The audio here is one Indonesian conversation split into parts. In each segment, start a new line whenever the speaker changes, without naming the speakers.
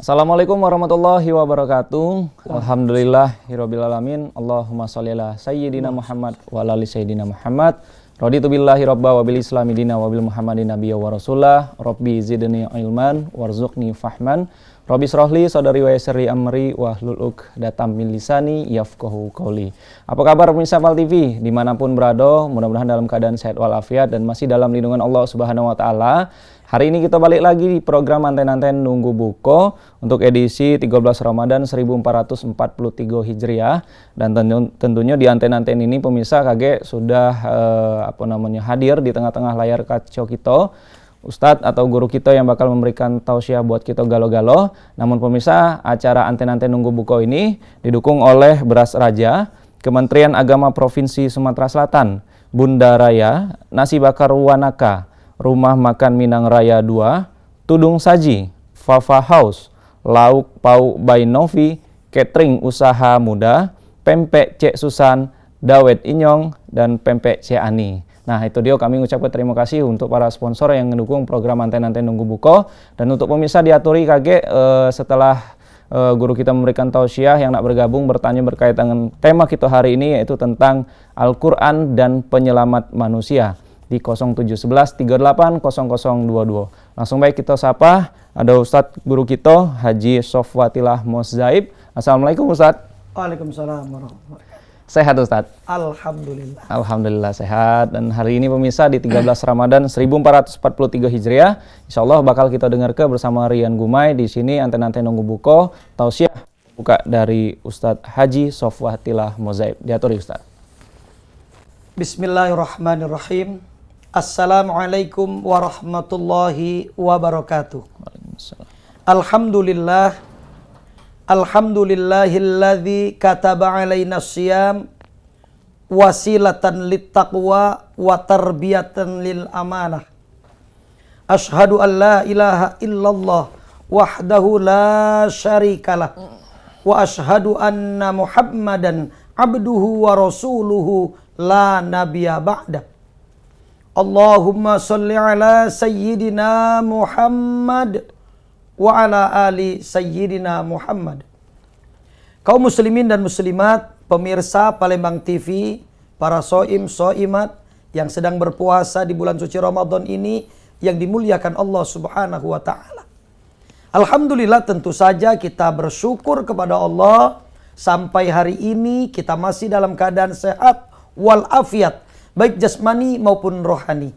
Assalamualaikum warahmatullahi wabarakatuh. Alhamdulillahirabbil alamin. Allahumma shalli ala sayyidina Muhammad wa ala ali sayyidina Muhammad. Raditu billahi rabba wa bil islami dina wa bil muhammadin nabiyya wa rasulah. Rabbi zidni ilman warzuqni fahman. Rabbi shrahli sadri wa yassirli amri wahlul 'uqdatam min lisani yafqahu qawli. Apa kabar pemirsa Fal TV dimanapun berada, mudah-mudahan dalam keadaan sehat walafiat dan masih dalam lindungan Allah Subhanahu wa taala. Hari ini kita balik lagi di program Anten-Anten Nunggu Buko untuk edisi 13 Ramadan 1443 Hijriah, dan tentunya di Anten-Anten ini pemirsa KG sudah hadir di tengah-tengah layar kaca kita Ustadz atau guru kita yang bakal memberikan tausiah buat kita galo-galo. Namun pemirsa, acara Anten-Anten Nunggu Buko ini didukung oleh Beras Raja, Kementerian Agama Provinsi Sumatera Selatan, Bunda Raya, Nasi Bakar Wanaka, Rumah Makan Minang Raya 2, Tudung Saji, Fafa House, Lauk Pau by Novi, Catering Usaha Muda, Pempek Cek Susan, Dawet Inyong, dan Pempek Cek Ani. Nah, itu dia, kami ucapkan terima kasih untuk para sponsor yang mendukung program Anten-Anten Nunggu Buko. Dan untuk pemirsa diaturi KG setelah guru kita memberikan tausiah, yang nak bergabung bertanya berkaitan dengan tema kita hari ini, yaitu tentang Al-Quran dan penyelamat manusia di 0711 38 0022. Langsung baik kita sapa, ada Ustadz guru kita Haji Sofwatilah Moszaib. Assalamualaikum Ustadz.
Waalaikumsalam warahmatullahi wabarakatuh.
Sehat Ustadz?
Alhamdulillah.
Alhamdulillah sehat. Dan hari ini pemirsa di 13 Ramadan 1443 Hijriah, insyaallah bakal kita dengarkan bersama Rian Gumai di sini Anten-Anten Nunggu Buko, tausiah buka dari Ustadz Haji Sofwatilah Moszaib. Diaturi Ustadz.
Bismillahirrahmanirrahim. Assalamualaikum warahmatullahi wabarakatuh. Alhamdulillah. Alhamdulillahilladzi kataba alaina siyam wasilatan littaqwa wa tarbiyatan lil amanah. Ashhadu an la ilaha illallah wahdahu la syarikalah wa ashhadu anna Muhammadan abduhu wa rasuluhu la nabiyya ba'da. Allahumma salli ala sayyidina Muhammad wa ala ali sayyidina Muhammad. Kaum muslimin dan muslimat, pemirsa Palembang TV, para soim soimat yang sedang berpuasa di bulan suci Ramadan ini yang dimuliakan Allah Subhanahu wa taala. Alhamdulillah, tentu saja kita bersyukur kepada Allah sampai hari ini kita masih dalam keadaan sehat walafiat, baik jasmani maupun rohani.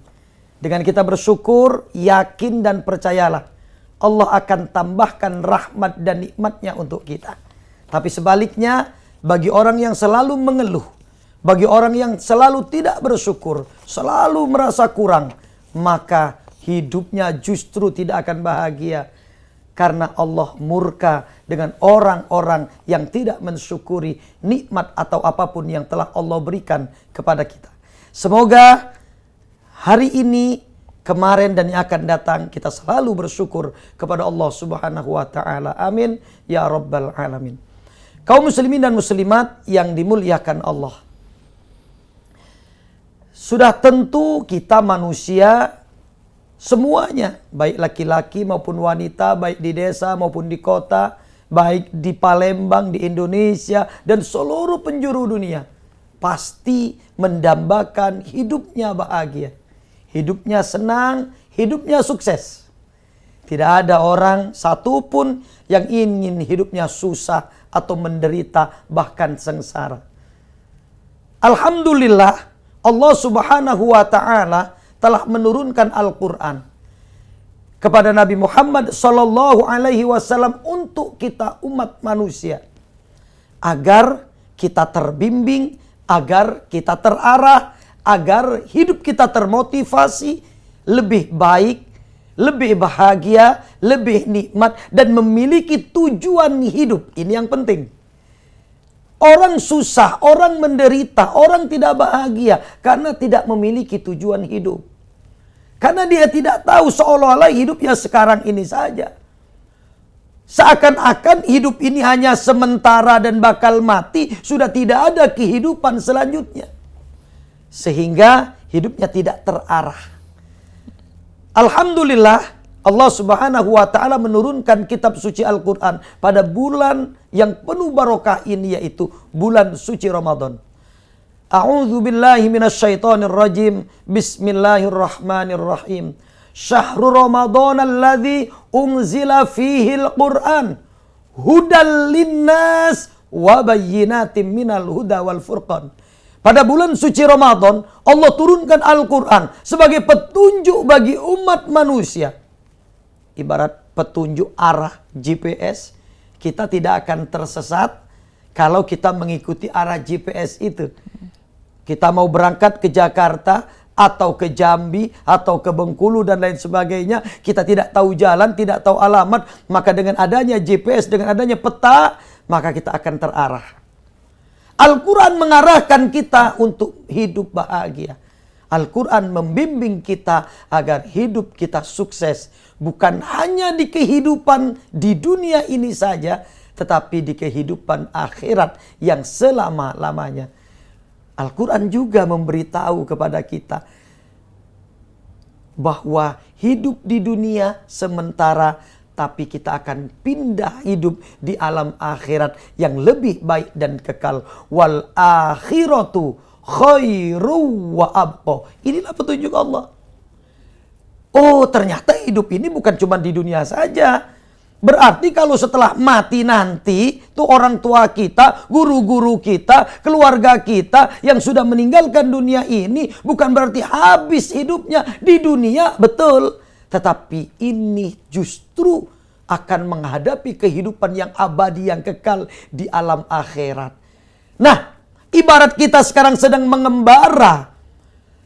Dengan kita bersyukur, yakin dan percayalah, Allah akan tambahkan rahmat dan nikmatnya untuk kita. Tapi sebaliknya, bagi orang yang selalu mengeluh, bagi orang yang selalu tidak bersyukur, selalu merasa kurang, maka hidupnya justru tidak akan bahagia. Karena Allah murka dengan orang-orang yang tidak mensyukuri nikmat atau apapun yang telah Allah berikan kepada kita. Semoga hari ini, kemarin dan yang akan datang kita selalu bersyukur kepada Allah Subhanahu wa taala. Amin ya rabbal alamin. Kaum muslimin dan muslimat yang dimuliakan Allah. Sudah tentu kita manusia semuanya, baik laki-laki maupun wanita, baik di desa maupun di kota, baik di Palembang, di Indonesia dan seluruh penjuru dunia, pasti mendambakan hidupnya bahagia, hidupnya senang, hidupnya sukses. Tidak ada orang satupun yang ingin hidupnya susah atau menderita, bahkan sengsara. Alhamdulillah, Allah Subhanahu wa taala telah menurunkan Al-Quran kepada Nabi Muhammad sallallahu alaihi wasallam untuk kita umat manusia, agar kita terbimbing, agar kita terarah, agar hidup kita termotivasi, lebih baik, lebih bahagia, lebih nikmat, dan memiliki tujuan hidup. Ini yang penting. Orang susah, orang menderita, orang tidak bahagia karena tidak memiliki tujuan hidup. Karena dia tidak tahu, seolah-olah hidupnya sekarang ini saja. Seakan-akan hidup ini hanya sementara dan bakal mati, sudah tidak ada kehidupan selanjutnya. Sehingga hidupnya tidak terarah. Alhamdulillah, Allah Subhanahu wa taala menurunkan kitab suci Al-Qur'an pada bulan yang penuh barokah ini, yaitu bulan suci Ramadan. A'udzu billahi minasyaitonir rajim. Bismillahirrahmanirrahim. Syahrul Ramadan alladzi unzila fihi al-Qur'an hudal linnas wa bayyinatin minal huda wal furqan. Pada bulan suci Ramadan, Allah turunkan Al-Quran sebagai petunjuk bagi umat manusia. Ibarat petunjuk arah GPS, kita tidak akan tersesat kalau kita mengikuti arah GPS itu. Kita mau berangkat ke Jakarta, atau ke Jambi, atau ke Bengkulu, dan lain sebagainya. Kita tidak tahu jalan, tidak tahu alamat. Maka dengan adanya GPS, dengan adanya peta, maka kita akan terarah. Al-Quran mengarahkan kita untuk hidup bahagia. Al-Quran membimbing kita agar hidup kita sukses. Bukan hanya di kehidupan di dunia ini saja, tetapi di kehidupan akhirat yang selama-lamanya. Al-Quran juga memberitahu kepada kita bahwa hidup di dunia sementara, tapi kita akan pindah hidup di alam akhirat yang lebih baik dan kekal. Wal akhiratu khairu wa abqa. Inilah petunjuk Allah. Oh, ternyata hidup ini bukan cuma di dunia saja. Berarti kalau setelah mati nanti, tuh orang tua kita, guru-guru kita, keluarga kita yang sudah meninggalkan dunia ini, bukan berarti habis hidupnya di dunia, betul. Tetapi ini justru akan menghadapi kehidupan yang abadi, yang kekal di alam akhirat. Nah, ibarat kita sekarang sedang mengembara,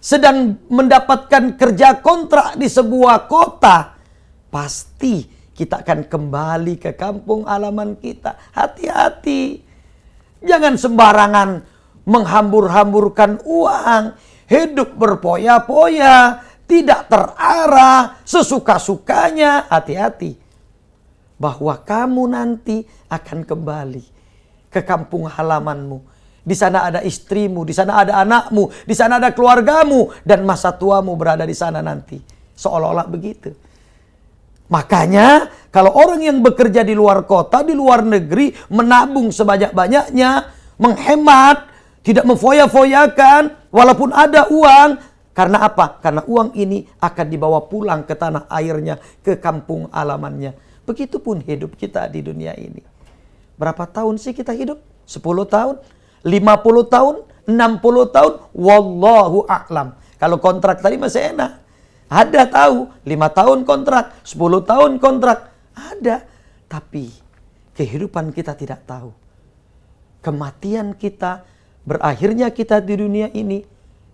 sedang mendapatkan kerja kontrak di sebuah kota, pasti kita akan kembali ke kampung halaman kita. Hati-hati. Jangan sembarangan menghambur-hamburkan uang, hidup berpoya-poya, tidak terarah, sesuka-sukanya. Hati-hati. Bahwa kamu nanti akan kembali ke kampung halamanmu. Di sana ada istrimu, di sana ada anakmu, di sana ada keluargamu, dan masa tuamu berada di sana nanti. Seolah-olah begitu. Makanya kalau orang yang bekerja di luar kota, di luar negeri, menabung sebanyak-banyaknya, menghemat, tidak memfoya-foyakan, walaupun ada uang. Karena apa? Karena uang ini akan dibawa pulang ke tanah airnya, ke kampung halamannya. Begitupun hidup kita di dunia ini. Berapa tahun sih kita hidup? 10 tahun? 50 tahun, 60 tahun, wallahu a'lam. Kalau kontrak tadi masih enak. Ada tahu, 5 tahun kontrak, 10 tahun kontrak. Ada. Tapi kehidupan kita tidak tahu. Kematian kita, berakhirnya kita di dunia ini,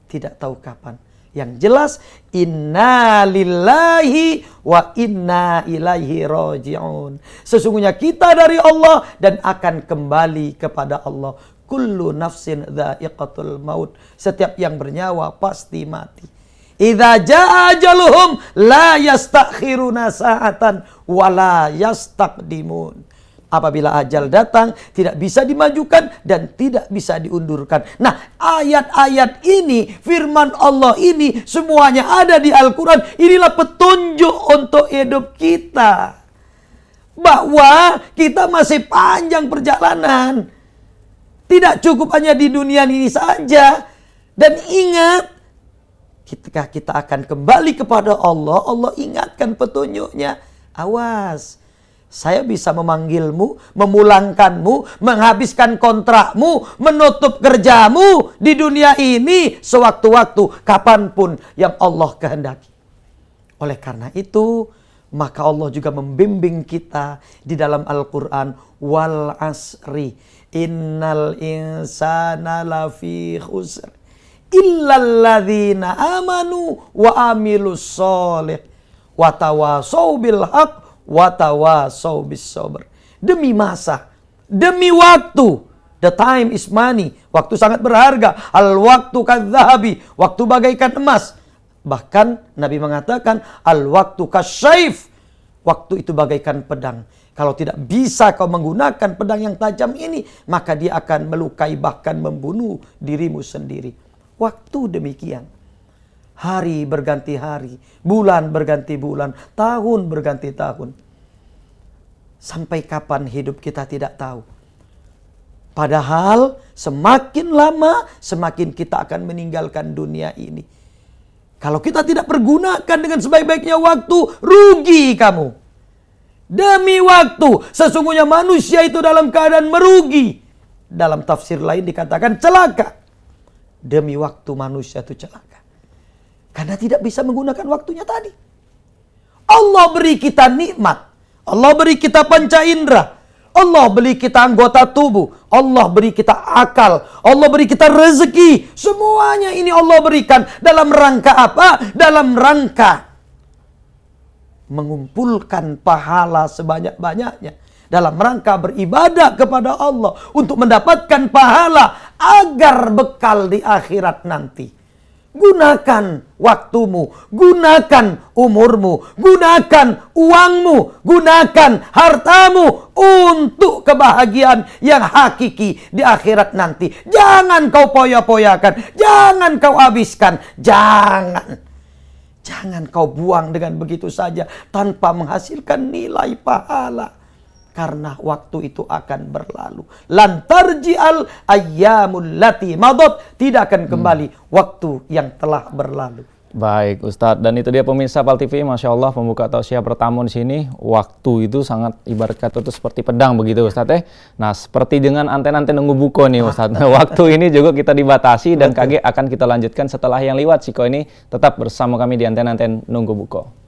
tidak tahu kapan. Yang jelas, inna lillahi wa inna ilaihi raji'un. Sesungguhnya kita dari Allah dan akan kembali kepada Allah. Kullu nafsin dha'iqatul maut. Setiap yang bernyawa pasti mati. Idza jaa ajaluhum la yastakhiruna sa'atan wa la yastaqdimun. Apabila ajal datang, tidak bisa dimajukan dan tidak bisa diundurkan. Nah, ayat-ayat ini, firman Allah ini, semuanya ada di Al-Quran. Inilah petunjuk untuk hidup kita. Bahwa kita masih panjang perjalanan. Tidak cukup hanya di dunia ini saja. Dan ingat, ketika kita akan kembali kepada Allah, Allah ingatkan petunjuknya. Awas, saya bisa memanggilmu, memulangkanmu, menghabiskan kontrakmu, menutup kerjamu di dunia ini sewaktu-waktu, kapanpun yang Allah kehendaki. Oleh karena itu, maka Allah juga membimbing kita di dalam Al-Quran. Wal asri, innal insana lafi khusr, illalladzina amanu wa amilus solih, wa tawasau bil haq, watawasau bis sabr. Demi masa, demi waktu. The time is money. Waktu sangat berharga. Al waktu kadzahabi, waktu bagaikan emas. Bahkan Nabi mengatakan al waktu kasyaif, waktu itu bagaikan pedang. Kalau tidak bisa kau menggunakan pedang yang tajam ini, maka dia akan melukai, bahkan membunuh dirimu sendiri. Waktu demikian. Hari berganti hari, bulan berganti bulan, tahun berganti tahun. Sampai kapan hidup kita tidak tahu. Padahal semakin lama, semakin kita akan meninggalkan dunia ini. Kalau kita tidak pergunakan dengan sebaik-baiknya waktu, rugi kamu. Demi waktu, sesungguhnya manusia itu dalam keadaan merugi. Dalam tafsir lain dikatakan celaka. Demi waktu manusia itu celaka. Karena tidak bisa menggunakan waktunya tadi. Allah beri kita nikmat. Allah beri kita panca indera. Allah beri kita anggota tubuh. Allah beri kita akal. Allah beri kita rezeki. Semuanya ini Allah berikan. Dalam rangka apa? Dalam rangka mengumpulkan pahala sebanyak-banyaknya. Dalam rangka beribadah kepada Allah. Untuk mendapatkan pahala. Agar bekal di akhirat nanti. Gunakan waktumu, gunakan umurmu, gunakan uangmu, gunakan hartamu untuk kebahagiaan yang hakiki di akhirat nanti. Jangan kau poya-poyakan, jangan kau habiskan, jangan kau buang dengan begitu saja tanpa menghasilkan nilai pahala. Karena waktu itu akan berlalu. Lan tarji'al ayyamul lati madad. Tidak akan kembali waktu yang telah berlalu.
Baik Ustadz, dan itu dia pemirsa PAL TV, Masya Allah pembuka tausiah pertama di sini. Waktu itu sangat ibarat kata itu seperti pedang begitu Ustadz. Nah seperti dengan anten-anten nunggu buko nih Ustadz. Waktu ini juga kita dibatasi dan KG akan kita lanjutkan setelah yang lewat Siko ini. Tetap bersama kami di anten-anten nunggu buko.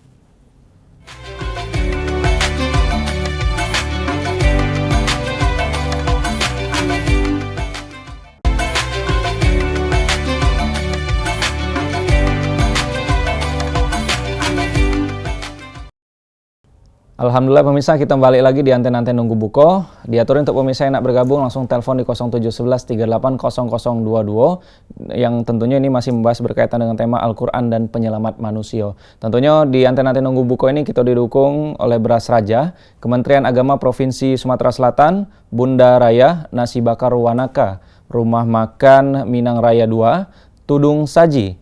Alhamdulillah pemirsa, kita balik lagi di anten-anten nunggu buko. Diatur untuk pemirsa yang nak bergabung langsung telepon di 0711 38 0022 yang tentunya ini masih membahas berkaitan dengan tema Al-Quran dan penyelamat manusia. Tentunya di anten-anten nunggu buko ini kita didukung oleh Beras Raja, Kementerian Agama Provinsi Sumatera Selatan, Bunda Raya, Nasi Bakar Wanaka, Rumah Makan Minang Raya 2, Tudung Saji,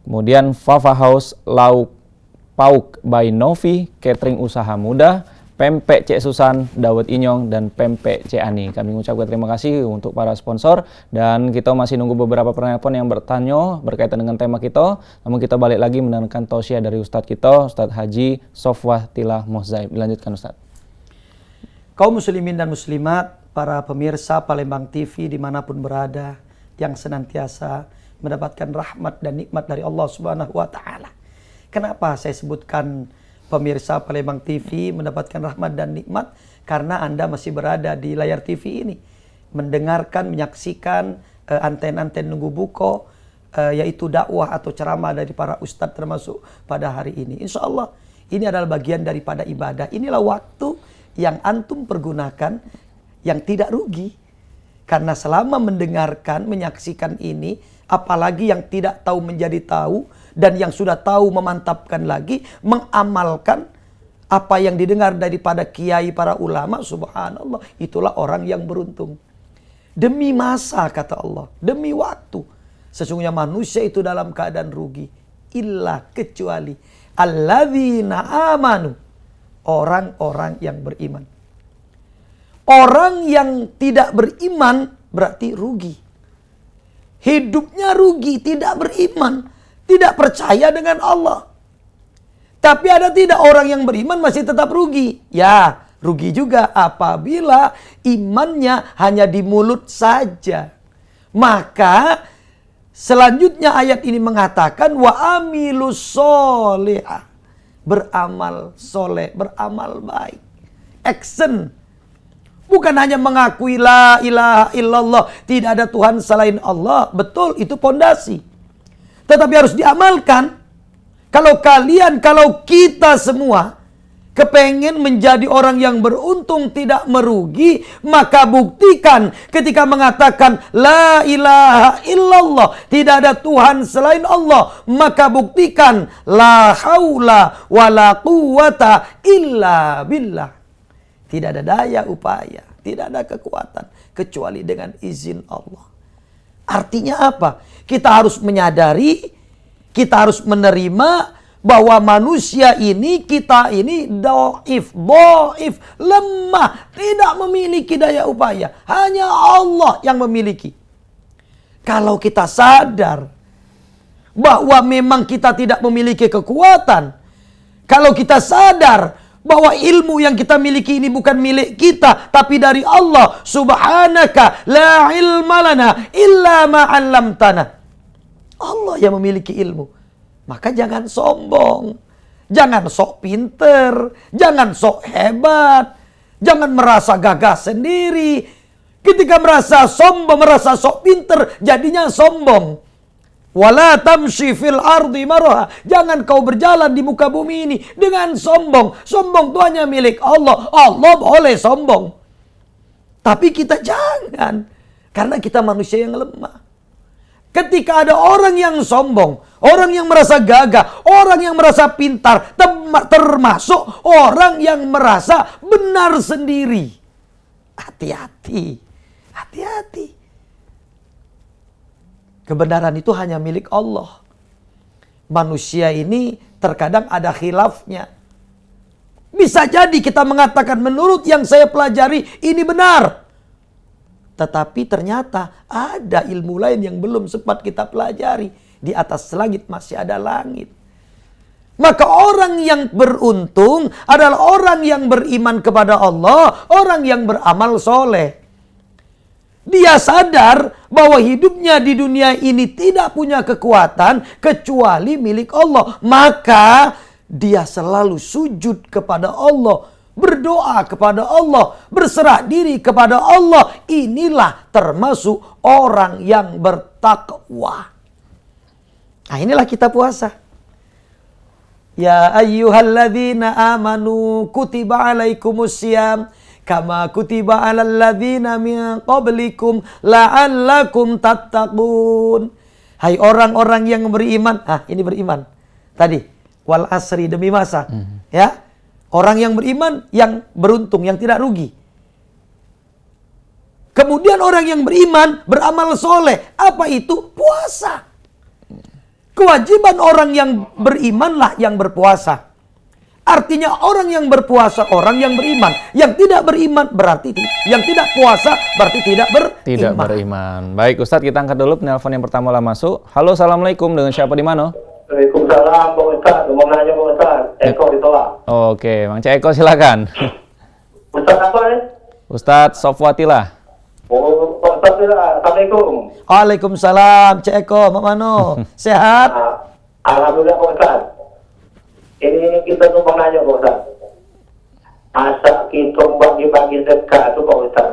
kemudian Fafa House Lauk Pauk by Novi, Catering Usaha Muda, Pempek Cek Susan, Dawet Inyong, dan Pempek Cek Ani. Kami mengucapkan terima kasih untuk para sponsor dan kita masih nunggu beberapa penelpon yang bertanya berkaitan dengan tema kita. Namun kita balik lagi mendengarkan tausiah dari Ustadz kita, Ustadz Haji Sofwatilah Mohzaib. Dilanjutkan Ustadz.
Kaum muslimin dan muslimat, para pemirsa Palembang TV dimanapun berada, yang senantiasa mendapatkan rahmat dan nikmat dari Allah Subhanahu wa Ta'ala. Kenapa saya sebutkan pemirsa Palembang TV mendapatkan rahmat dan nikmat? Karena Anda masih berada di layar TV ini. Mendengarkan, menyaksikan anten-anten nunggu buko, yaitu dakwah atau ceramah dari para ustadz termasuk pada hari ini. Insya Allah ini adalah bagian daripada ibadah. Inilah waktu yang antum pergunakan yang tidak rugi. Karena selama mendengarkan, menyaksikan ini, apalagi yang tidak tahu menjadi tahu, dan yang sudah tahu memantapkan lagi, mengamalkan apa yang didengar daripada kiai para ulama, subhanallah, itulah orang yang beruntung. Demi masa, kata Allah, demi waktu, sesungguhnya manusia itu dalam keadaan rugi, illa kecuali alladzina amanu, orang-orang yang beriman. Orang yang tidak beriman berarti rugi. Hidupnya rugi, tidak beriman, tidak percaya dengan Allah. Tapi ada tidak orang yang beriman masih tetap rugi? Ya, rugi juga apabila imannya hanya di mulut saja. Maka selanjutnya ayat ini mengatakan wa amilus solihah, beramal soleh, beramal baik. Action. Bukan hanya mengakui la ilaha illallah, tidak ada Tuhan selain Allah. Betul, itu pondasi. Tetapi harus diamalkan. Kalau kita semua kepengen menjadi orang yang beruntung, tidak merugi, maka buktikan ketika mengatakan la ilaha illallah, tidak ada Tuhan selain Allah, maka buktikan la haula wala quwata illa billah. Tidak ada daya upaya, tidak ada kekuatan kecuali dengan izin Allah. Artinya apa? Kita harus menyadari Kita harus menerima bahwa manusia ini, kita ini dhaif, lemah, tidak memiliki daya upaya. Hanya Allah yang memiliki. Kalau kita sadar bahwa memang kita tidak memiliki kekuatan, kalau kita sadar bahwa ilmu yang kita miliki ini bukan milik kita, tapi dari Allah, subhanaka la ilma lana illa ma 'allamtana. Allah yang memiliki ilmu. Maka jangan sombong. Jangan sok pinter. Jangan sok hebat. Jangan merasa gagah sendiri. Ketika merasa sombong, merasa sok pinter, jadinya sombong. Wala tamshi fil ardi marha. Jangan kau berjalan di muka bumi ini dengan sombong. Sombong itu hanya milik Allah. Allah boleh sombong. Tapi kita jangan. Karena kita manusia yang lemah. Ketika ada orang yang sombong, orang yang merasa gagah, orang yang merasa pintar, termasuk orang yang merasa benar sendiri. Hati-hati. Hati-hati. Kebenaran itu hanya milik Allah. Manusia ini terkadang ada khilafnya. Bisa jadi kita mengatakan menurut yang saya pelajari ini benar. Tetapi ternyata ada ilmu lain yang belum sempat kita pelajari. Di atas langit masih ada langit. Maka orang yang beruntung adalah orang yang beriman kepada Allah, orang yang beramal soleh. Dia sadar bahwa hidupnya di dunia ini tidak punya kekuatan kecuali milik Allah. Maka dia selalu sujud kepada Allah, berdoa kepada Allah, berserah diri kepada Allah. Inilah termasuk orang yang bertakwa. Nah, inilah kita puasa. Ya ayyuhalladzina amanu kutiba alaikumussyam kama kutiba alal ladzina min qablikum la'allakum tattaqun. Hai orang-orang yang beriman. Ini beriman. Tadi wal asri, demi masa. Ya. Orang yang beriman, yang beruntung, yang tidak rugi. Kemudian orang yang beriman, beramal soleh. Apa itu? Puasa. Kewajiban orang yang berimanlah yang berpuasa. Artinya orang yang berpuasa, orang yang beriman. Yang tidak beriman berarti yang tidak puasa berarti tidak beriman.
Tidak beriman. Baik Ustadz, kita angkat dulu penelpon yang pertama lah masuk. Halo, assalamualaikum, dengan siapa di mana?
Waalaikumsalam, Pak Ustaz. Mau nanya Pak Ustaz. Eko ditolak.
Oke, Bang Cek Eko silakan.
Ustaz apa ya?
Ustadz Sofwati lah.
Oh, Pak Ustaz ya. Assalamualaikum.
Waalaikumsalam, Cek Eko, Mak Mano. Sehat?
Alhamdulillah Pak Ustaz. Ini kita tuh mau nanya Pak Ustaz. Asa kita bagi-bagi sedekah itu Pak Ustaz.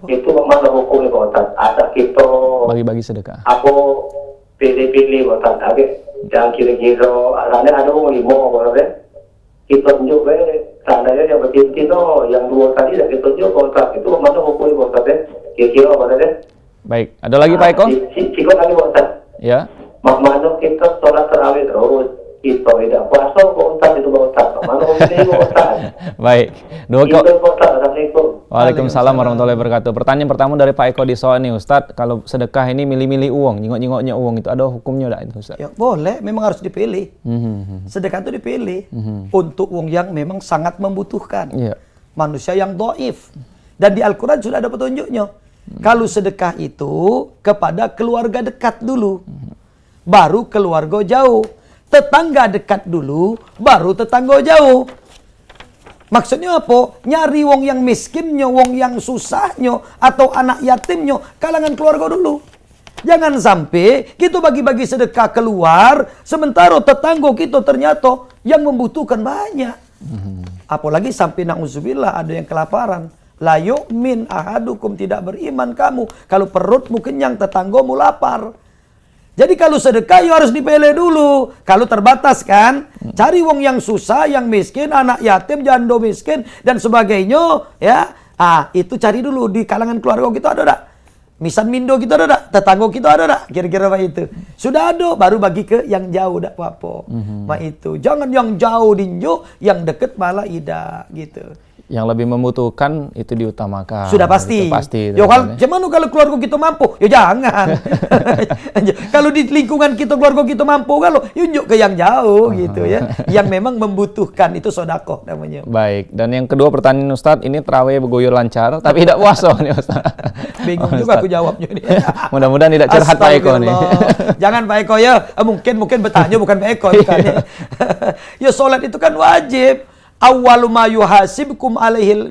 Itu mana hukumnya Pak Ustaz? Asa kita
bagi-bagi sedekah.
Aku pilih-pilih Pak Ustaz. Yang kira-kira ada lima Pak Ustaz. Kita tunjuk seandainya yang bertinti yang dua tadi kita tunjuk Pak Ustaz. Itu mana hukumnya Pak Ustaz? Kira-kira Pak Ustaz.
Baik, ada lagi Pak Eko?
Sikot lagi Pak Ustaz.
Ya.
Mana kita sholat tarawih terus. Kita tidak puasa Pak Ustaz itu Pak Ustaz. Mana hukumnya Pak Ustaz?
Baik. Dua
Itu Pak Ustaz. Assalamualaikum.
Waalaikumsalam warahmatullahi wabarakatuh. Pertanyaan pertama dari Pak Eko di soal nih Ustadz, kalau sedekah ini milih-milih uang, nyingok-nyingoknya uang, itu ada hukumnya enggak itu Ustadz?
Ya boleh, memang harus dipilih. Sedekah itu dipilih untuk uang yang memang sangat membutuhkan. Manusia yang dhaif. Dan di Al-Quran sudah ada petunjuknya. Kalau sedekah itu kepada keluarga dekat dulu, baru keluarga jauh. Tetangga dekat dulu, baru tetangga jauh. Maksudnya apa? Nyari wong yang miskinnya, wong yang susahnya, atau anak yatimnya, kalangan keluarga dulu. Jangan sampai kita bagi-bagi sedekah keluar, sementara tetangga kita ternyata yang membutuhkan banyak. Apalagi sampai na'udzubillah ada yang kelaparan. La yu'min ahadukum, tidak beriman kamu. Kalau perutmu kenyang, tetanggamu lapar. Jadi kalau sedekah ya harus dipilih dulu. Kalau terbatas kan, cari wong yang susah, yang miskin, anak yatim, janda miskin dan sebagainya, ya. Itu cari dulu di kalangan keluarga kita ada enggak? Misan mindo kita ada enggak? Tetangga kita ada enggak? Kira-kira apa itu? Sudah ada, baru bagi ke yang jauh enggak apa-apa. Itu. Jangan yang jauh dinjo, yang deket malah tidak gitu.
Yang lebih membutuhkan itu diutamakan.
Sudah pasti.
Gitu, pasti.
Yo kalau keluarga kita mampu, yo jangan. Kalau di lingkungan kita keluarga kita mampu, kalau yuk ke yang jauh gitu ya. Yang memang membutuhkan itu sedekah namanya.
Baik. Dan yang kedua pertanyaan Ustadz, ini tarawih bergoyor lancar, tapi tidak puasa nih Ustadz.
Bingung juga aku jawabnya nih.
Mudah-mudahan tidak curhat Pak Eko nih.
Jangan Pak Eko ya. Mungkin bertanya bukan Pak Eko bukannya. Ya sholat itu kan wajib. Awwalu ma yuhasibkum alaihil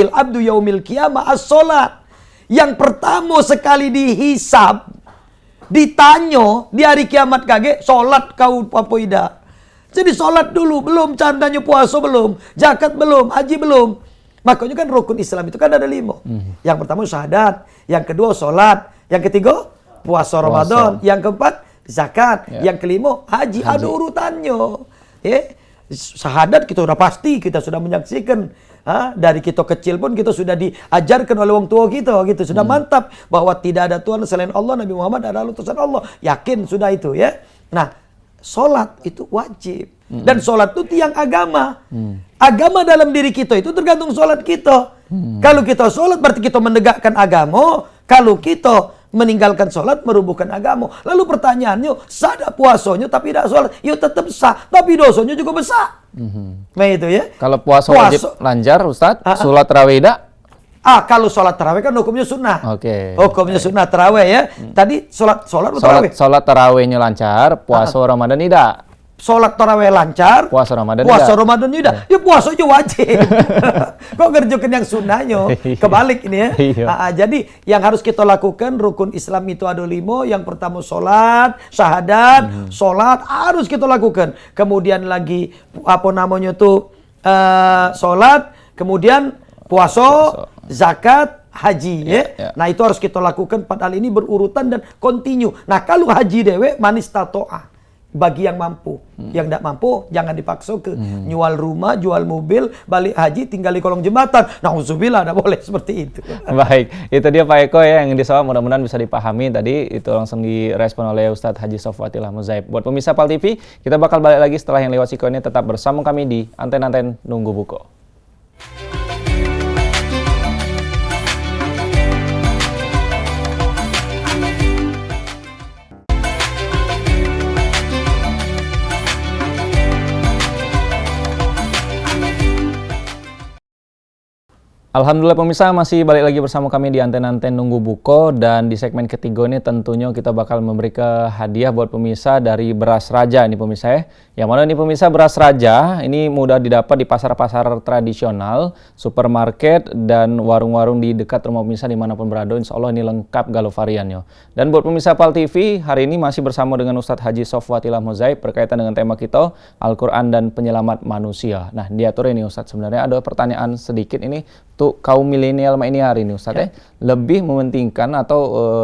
abdu yaumil qiyamah as-sholat. Yang pertama sekali dihisab, ditanya di hari kiamat kage, sholat kau apa tidak? Jadi sholat dulu, belum candanya puasa belum, zakat belum, haji belum. Makanya kan rukun Islam itu kan ada 5. Yang pertama syahadat, yang kedua sholat, yang ketiga puasa Ramadan, yang keempat zakat, yang kelima haji. Ada urutannya. Syahadat kita sudah pasti, kita sudah menyaksikan. Dari kita kecil pun kita sudah diajarkan oleh orang tua kita, gitu. Sudah mantap bahwa tidak ada Tuhan selain Allah, Nabi Muhammad adalah utusan Allah. Yakin sudah itu ya. Nah, sholat itu wajib. Dan sholat itu tiang agama. Agama dalam diri kita itu tergantung sholat kita. Kalau kita sholat berarti kita menegakkan agama. Kalau kita meninggalkan sholat merubuhkan agama. Lalu pertanyaannya, sah tak puasanya tapi tidak sholat? Ya tetap sah, tapi dosanya juga besar. Nah itu ya.
Kalau puasa wajib lancar Ustadz, sholat tarawih tidak?
Kalau sholat tarawih kan hukumnya sunnah.
Oke.
Hukumnya sunnah tarawih ya. Tadi sholat tarawih.
Sholat tarawihnya lancar, puasa Ramadan tidak?
Sholat tarawih lancar,
puasa Ramadan
tidak. Ya puasanya wajib. Kok ngerjakan yang sunnahnya? Kebalik ini ya. Jadi yang harus kita lakukan rukun Islam itu ada 5. Yang pertama sholat, syahadat, sholat harus kita lakukan. Kemudian lagi sholat, kemudian puasa, zakat, haji ya. Nah itu harus kita lakukan 4 hal ini berurutan dan kontinu. Nah kalau haji dewe manis tato'ah. Bagi yang mampu. Yang tidak mampu, jangan dipaksa ke nyual rumah, jual mobil, balik haji, tinggal di kolong jembatan. Nauzubillah, tidak boleh seperti itu.
Baik, itu dia Pak Eko ya yang dijawab. Mudah-mudahan bisa dipahami tadi. Itu langsung direspon oleh Ustadz Haji Sofwatillah Muzaib. Buat pemirsa PAL TV, kita bakal balik lagi setelah yang lewat Siko ini. Tetap bersama kami di Anten-Anten Nunggu Buko. Alhamdulillah pemirsa, masih balik lagi bersama kami di Anten-Anten Nunggu Buko. Dan di segmen ketiga ini tentunya kita bakal memberi hadiah buat pemirsa dari beras raja ini pemirsa ya. Yang mana ini pemirsa, beras raja ini mudah didapat di pasar-pasar tradisional, supermarket, dan warung-warung di dekat rumah pemirsa dimanapun berada. Insya Allah ini lengkap galau variannya. Dan buat pemirsa PAL TV, hari ini masih bersama dengan Ustadz Haji Sofwatillah Muzaib berkaitan dengan tema kita, Al-Quran dan Penyelamat Manusia. Nah, diatur ini Ustadz, sebenarnya ada pertanyaan sedikit ini untuk kaum milenial ini hari ini Ustadz lebih mementingkan atau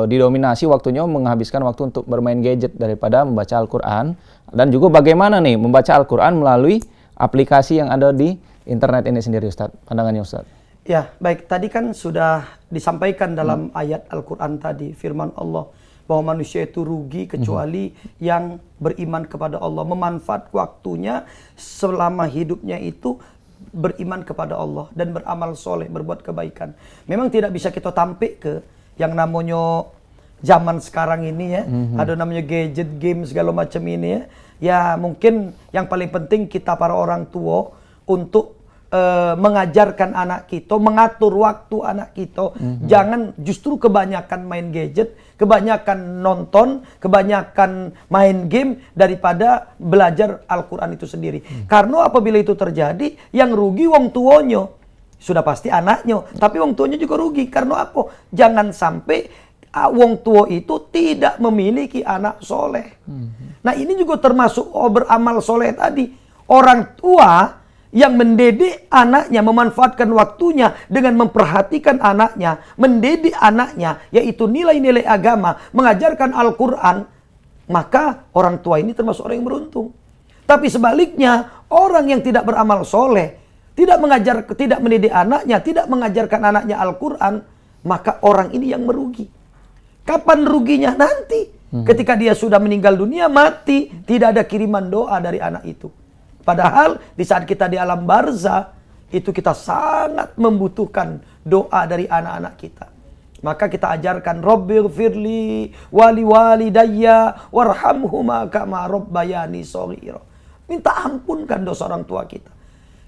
didominasi waktunya menghabiskan waktu untuk bermain gadget daripada membaca Al-Quran, dan juga bagaimana nih membaca Al-Quran melalui aplikasi yang ada di internet ini sendiri Ustadz, pandangannya Ustadz.
Ya baik, tadi kan sudah disampaikan dalam ayat Al-Quran tadi, firman Allah bahwa manusia itu rugi kecuali yang beriman kepada Allah, memanfaat waktunya selama hidupnya itu beriman kepada Allah dan beramal soleh, berbuat kebaikan. Memang tidak bisa kita tampik ke yang namanya zaman sekarang ini ya. Ada namanya gadget, game segala macam ini ya. Ya mungkin yang paling penting kita para orang tua untuk mengajarkan anak kita, mengatur waktu anak kita. Jangan justru kebanyakan main gadget, kebanyakan nonton, kebanyakan main game daripada belajar Al-Quran itu sendiri. Karena apabila itu terjadi, yang rugi wong tuanya. Sudah pasti anaknya, tapi wong tuanya juga rugi. Karena apa? Jangan sampai wong tua itu tidak memiliki anak soleh. Nah ini juga termasuk beramal soleh tadi. Orang tua yang mendidik anaknya, memanfaatkan waktunya dengan memperhatikan anaknya, mendidik anaknya, yaitu nilai-nilai agama, mengajarkan Al-Quran, maka orang tua ini termasuk orang yang beruntung. Tapi sebaliknya, orang yang tidak beramal soleh, tidak mendidik anaknya, tidak mengajarkan anaknya Al-Quran, maka orang ini yang merugi. Kapan ruginya? Nanti. Ketika dia sudah meninggal dunia, mati, tidak ada kiriman doa dari anak itu. Padahal di saat kita di alam barzah, itu kita sangat membutuhkan doa dari anak-anak kita. Maka kita ajarkan Rabbighfirli wali walidayya warhamhuma kama rabbayani shaghira. Minta ampunkan dosa orang tua kita.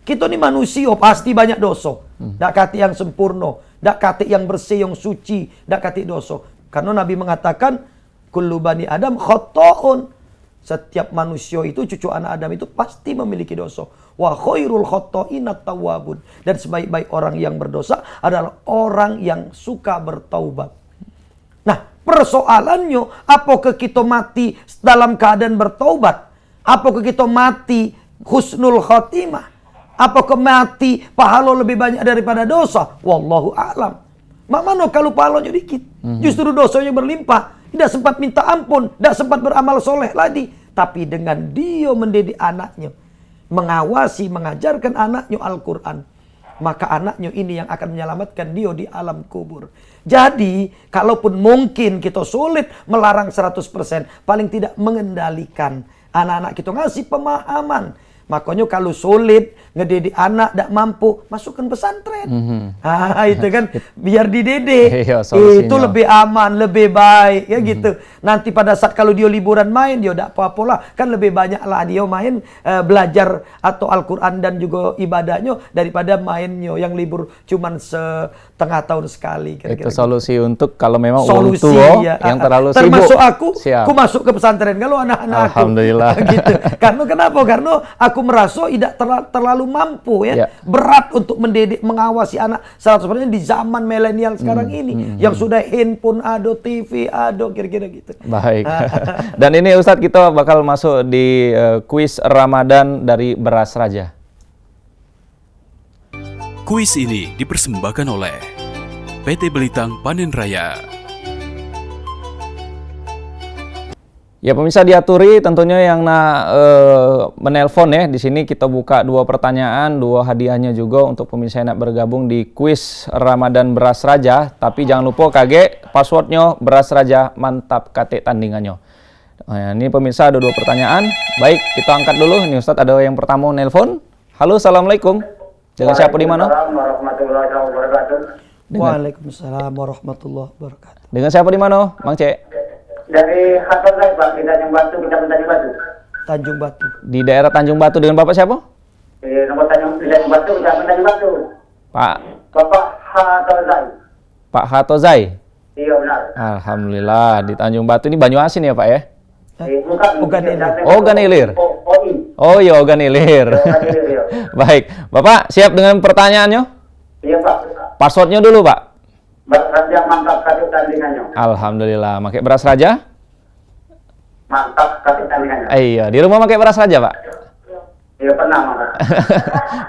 Kita ini manusia pasti banyak dosa. Dak kati yang sempurna, dak kati yang bersih, yang suci, dak kati dosa. Karena Nabi mengatakan kullu bani Adam khata'un. Setiap manusia itu, cucu anak Adam itu pasti memiliki dosa. Wa khairul khata'ina tawwabun. Dan sebaik-baik orang yang berdosa adalah orang yang suka bertaubat. Nah, persoalannya, apakah kita mati dalam keadaan bertaubat? Apakah kita mati husnul khotimah? Apakah mati pahala lebih banyak daripada dosa? Wallahu a'lam. Mana kalau pahalanya dikit? Justru dosanya berlimpah. Tidak sempat minta ampun, tidak sempat beramal soleh lagi. Tapi dengan dia mendidik anaknya, mengawasi, mengajarkan anaknya Al-Quran, maka anaknya ini yang akan menyelamatkan dia di alam kubur. Jadi, kalaupun mungkin kita sulit melarang 100%, paling tidak mengendalikan. Anak-anak kita ngasih pemahaman. Makanya kalau sulit ngedidik anak tidak mampu, masukkan pesantren. Itu kan biar dididik.
Iya,
itu lebih aman, lebih baik ya gitu. Nanti pada saat kalau dia liburan main, dia tidak apa-apa lah. Kan lebih banyak lah dia main belajar atau Al-Quran dan juga ibadahnya daripada mainnya yang libur cuman setengah tahun sekali.
Itu solusi gitu. Untuk kalau memang
solusi,
orang tua
ya,
yang terlalu sibuk.
Termasuk aku masuk ke pesantren kalau anak-anak aku.
Alhamdulillah.
Gitu. Karena kenapa? Karena aku merasa tidak terlalu mampu ya. Berat untuk mendidik, mengawasi anak 100% di zaman milenial sekarang ini. Yang sudah handphone ada, TV ada, kira-kira gitu.
Baik. Dan ini Ustadz kita bakal masuk di kuis Ramadan dari Beras Raja.
Kuis ini dipersembahkan oleh PT Belitang Panen Raya.
Ya pemirsa diaturi tentunya yang menelpon ya. Di sini kita buka 2 pertanyaan, 2 hadiahnya juga untuk pemirsa yang nak bergabung di kuis Ramadan Beras Raja. Tapi jangan lupa passwordnya Beras Raja mantap kate tandingannya. Nah, ini pemirsa ada 2 pertanyaan. Baik, kita angkat dulu. Nih Ustadz ada yang pertama nelpon. Halo, assalamualaikum. Dengan siapa di mana?
Waalaikumsalam warahmatullahi wabarakatuh.
Dengan siapa di mana, Bang Cek?
Dari Hatolai, Pak, di Tanjung Batu, Kecamatan Tanjung Batu.
Tanjung Batu.
Di daerah Tanjung Batu dengan Bapak siapa?
Di nomor Tanjung Batu, Kecamatan Tanjung Batu.
Pak
Bapak Hatolai.
Pak Hatozai.
Iya benar.
Alhamdulillah di Tanjung Batu ini Banyuasin ya Pak ya?
Ogan Ilir.
Ogan Ilir. Oh iya Ogan Ilir. Baik, Bapak siap dengan pertanyaannya?
Iya Pak.
Passwordnya dulu Pak.
Beras Raja mantap kate tandingannya.
Alhamdulillah, pakai beras raja?
Mantap kate tandingannya.
Iya, di rumah pakai beras raja Pak?
Iya pernah Pak.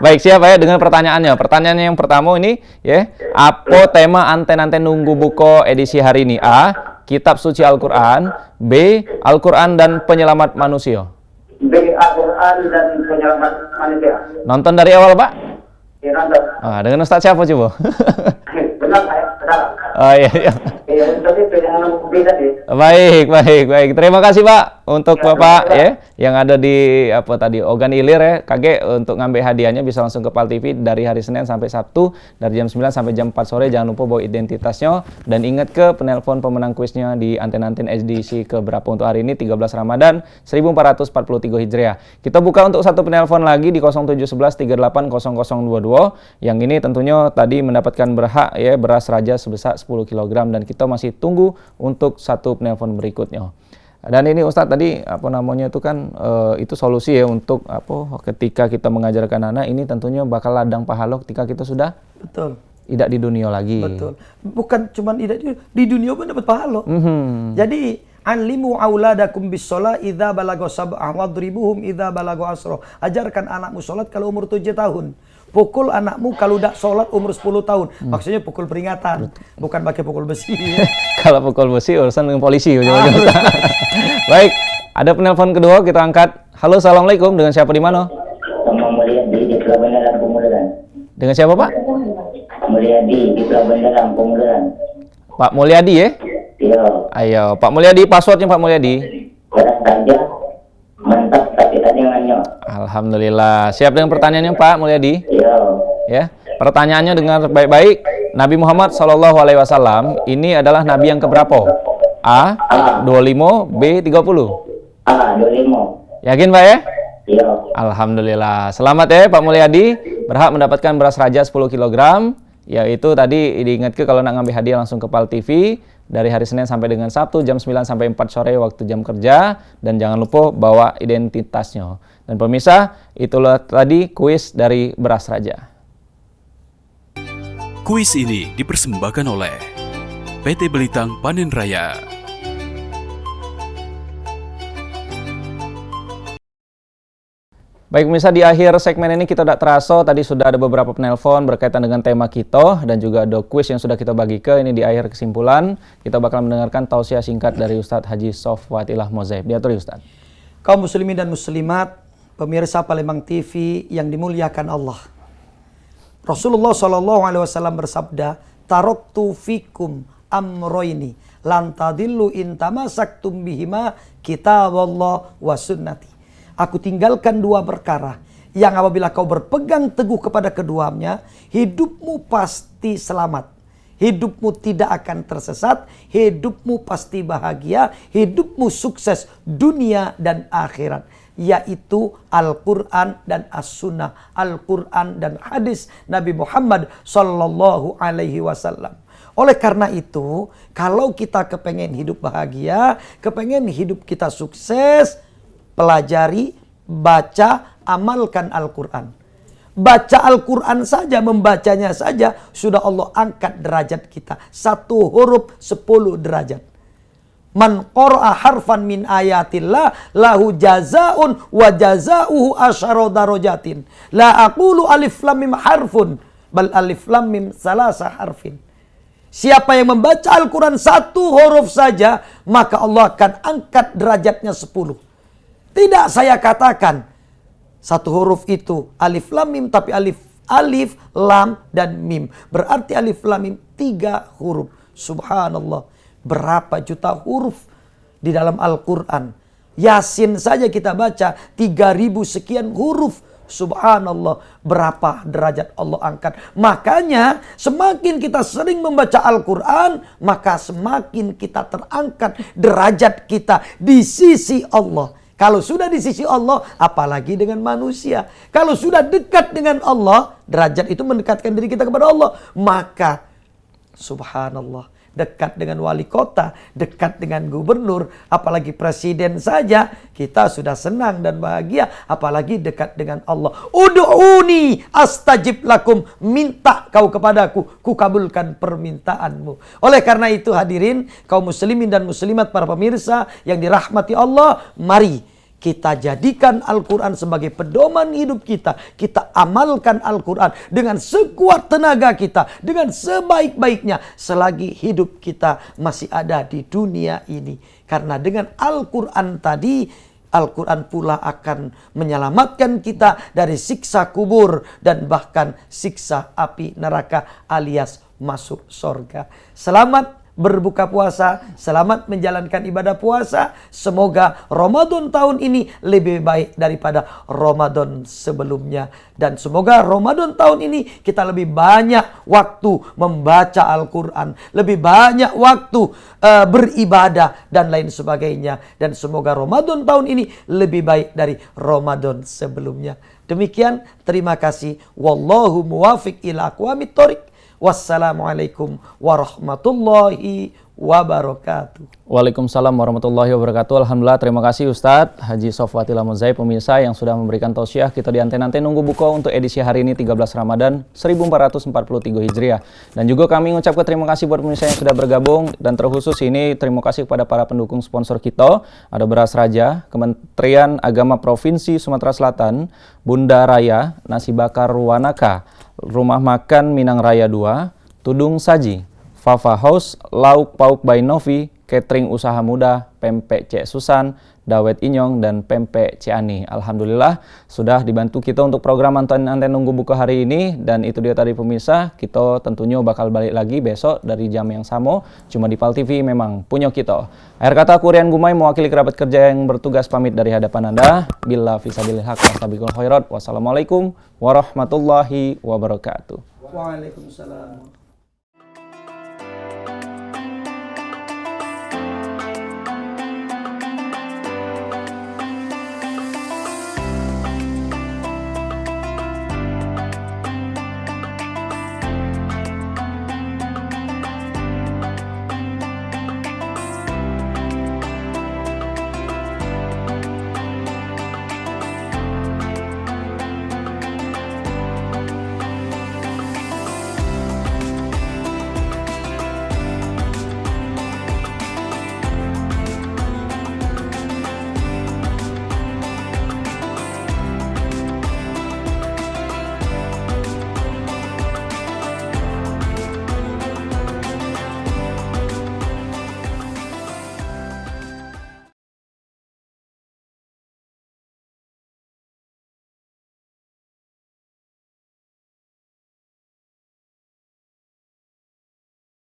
Baik, siap Pak ya dengan pertanyaannya. Pertanyaannya yang pertama ini ya, apa tema anten-anten nunggu buko edisi hari ini? A. Kitab suci Al-Quran. B. Al-Quran dan penyelamat manusia.
B. Al-Quran dan penyelamat manusia.
Nonton dari awal Pak?
Iya nonton.
Dengan Ustadz siapa coba?
Benar saya, salah.
Oh iya, iya.
Iya, tapi yang beda sih.
Baik. Terima kasih Pak untuk Bapak ya yang ada di Ogan Ilir ya. Kage untuk ngambil hadiahnya bisa langsung ke PAL TV dari hari Senin sampai Sabtu dari jam 9 sampai jam 4 sore. Jangan lupa bawa identitasnya dan ingat ke penelpon pemenang kuisnya di anten-anten edisi ke berapa untuk hari ini 13 Ramadan 1443 Hijriah. Kita buka untuk satu penelpon lagi di 0711 380022 yang ini tentunya tadi mendapatkan berhak ya beras raja sebesar 10 kg dan kita masih tunggu untuk satu penelpon berikutnya. Dan ini Ustadz tadi itu solusi ya untuk ketika kita mengajarkan anak ini tentunya bakal ladang pahala ketika kita sudah tidak di dunia lagi. Betul.
Bukan cuma di dunia pun dapat pahala. Jadi alimu auladakum bis-shalah idza balagha sab'a wadribuhum idza balagha asra. Ajarkan anakmu salat kalau umur 7 tahun. Pukul anakmu kalau udah sholat umur 10 tahun. Maksudnya pukul peringatan. Bukan pakai pukul besi. Ya.
Kalau pukul besi urusan dengan polisi. Baik, ada penelpon kedua kita angkat. Halo, assalamualaikum. Dengan siapa di mana?
Mulyadi di Pelabuhan Dalam Pemulihan.
Dengan siapa Pak?
Mulyadi di Pelabuhan Dalam Pemulihan.
Pak Mulyadi ya?
Iya.
Ayo, Pak Mulyadi, passwordnya Pak Mulyadi.
Beras saja. Mantap tapi tandingannya.
Alhamdulillah. Siap dengan pertanyaannya Pak Mulyadi?
Iya.
Ya, pertanyaannya dengar baik-baik. Nabi Muhammad SAW ini adalah nabi yang keberapa? A. 25, B. 30.
25.
Yakin Pak ya?
Iya.
Alhamdulillah. Selamat ya Pak Mulyadi, berhak mendapatkan beras raja 10 kg. Yaitu tadi diingatkan kalau nak ngambil hadiah langsung ke PAL TV dari hari Senin sampai dengan Sabtu jam 9 sampai 4 sore waktu jam kerja, dan jangan lupa bawa identitasnya. Dan pemirsa, itulah tadi kuis dari beras raja.
Kuis ini dipersembahkan oleh PT Belitang Panen Raya.
Baik pemirsa, di akhir segmen ini kita tidak terasa tadi sudah ada beberapa penelpon berkaitan dengan tema kita dan juga ada kuis yang sudah kita bagi ke. Ini di akhir kesimpulan kita bakal mendengarkan tausiah singkat dari Ustadz Haji Sofwatillah Mozaib. Diatur Ustadz.
Kaum muslimin dan muslimat, pemirsa Palembang TV yang dimuliakan Allah. Rasulullah SAW bersabda, "Taraktu fikum amroini lan tadillu in tamasaktum bihima kitaballah wa sunnati." Aku tinggalkan dua perkara yang apabila kau berpegang teguh kepada keduanya, hidupmu pasti selamat. Hidupmu tidak akan tersesat, hidupmu pasti bahagia, hidupmu sukses dunia dan akhirat. Yaitu Al-Quran dan As-Sunnah, Al-Quran dan hadis Nabi Muhammad Sallallahu Alaihi Wasallam. Oleh karena itu, kalau kita kepengen hidup bahagia, kepengen hidup kita sukses, pelajari, baca, amalkan Al-Quran. Baca Al-Quran saja, membacanya saja, sudah Allah angkat derajat kita. 1 huruf 10 derajat. Man qara'a harfan min ayatillah lahu jazaun wa jazauhu asyara darajatin. La aqulu alif lam mim harfun, bal alif lam mim salasa harfin. Siapa yang membaca Al-Quran 1 huruf saja, maka Allah akan angkat derajatnya 10. Tidak saya katakan 1 huruf itu alif lam mim, tapi alif lam dan mim. Berarti alif lam mim 3 huruf. Subhanallah. Berapa juta huruf di dalam Al-Quran. Yasin saja kita baca 3000 sekian huruf. Subhanallah, berapa derajat Allah angkat. Makanya semakin kita sering membaca Al-Quran, maka semakin kita terangkat derajat kita di sisi Allah. Kalau sudah di sisi Allah, apalagi dengan manusia. Kalau sudah dekat dengan Allah, derajat itu mendekatkan diri kita kepada Allah. Maka, subhanallah, dekat dengan wali kota, dekat dengan gubernur, apalagi presiden saja, kita sudah senang dan bahagia, apalagi dekat dengan Allah. Ud'uni astajib lakum, minta kau kepadaku, ku kabulkan permintaanmu. Oleh karena itu hadirin, kaum muslimin dan muslimat, para pemirsa yang dirahmati Allah, mari kita jadikan Al-Quran sebagai pedoman hidup kita. Kita amalkan Al-Quran dengan sekuat tenaga kita, dengan sebaik-baiknya selagi hidup kita masih ada di dunia ini. Karena dengan Al-Quran tadi, Al-Quran pula akan menyelamatkan kita dari siksa kubur dan bahkan siksa api neraka alias masuk surga. Selamat berbuka puasa, selamat menjalankan ibadah puasa. Semoga Ramadan tahun ini lebih baik daripada Ramadan sebelumnya. Dan semoga Ramadan tahun ini kita lebih banyak waktu membaca Al-Quran, lebih banyak waktu beribadah dan lain sebagainya. Dan semoga Ramadan tahun ini lebih baik dari Ramadan sebelumnya. Demikian, terima kasih. Wallahu muwafiq ila aqwamit thoriq. Wassalamualaikum warahmatullahi wabarakatuh.
Waalaikumsalam warahmatullahi wabarakatuh. Alhamdulillah, terima kasih Ustadz Haji Sofwatillah Mozaib, pemirsa yang sudah memberikan tausiah. Kita di Ante-Ante nunggu buka untuk edisi hari ini 13 Ramadan 1443 Hijriah. Dan juga kami mengucapkan terima kasih buat pemirsa yang sudah bergabung. Dan terkhusus ini terima kasih kepada para pendukung sponsor kita. Ada Beras Raja, Kementerian Agama Provinsi Sumatera Selatan, Bunda Raya, Nasi Bakar Wanaka, Rumah Makan Minang Raya 2, Tudung Saji, Fafa House, Lauk Pauk by Novi, Catering Usaha Muda, Pempek Cek Susan, dawet inyong, dan pempek ciani. Alhamdulillah sudah dibantu kita untuk program Anten Nunggu Buka hari ini, dan itu dia tadi pemirsa, kita tentunya bakal balik lagi besok dari jam yang sama, cuma di PAL TV memang punya kita. Akhir kata aku Rian Gumai mewakili kerabat kerja yang bertugas pamit dari hadapan Anda. Billah fisabilil haq wastabiqul khairat. Wassalamualaikum warahmatullahi wabarakatuh.
Waalaikumsalam.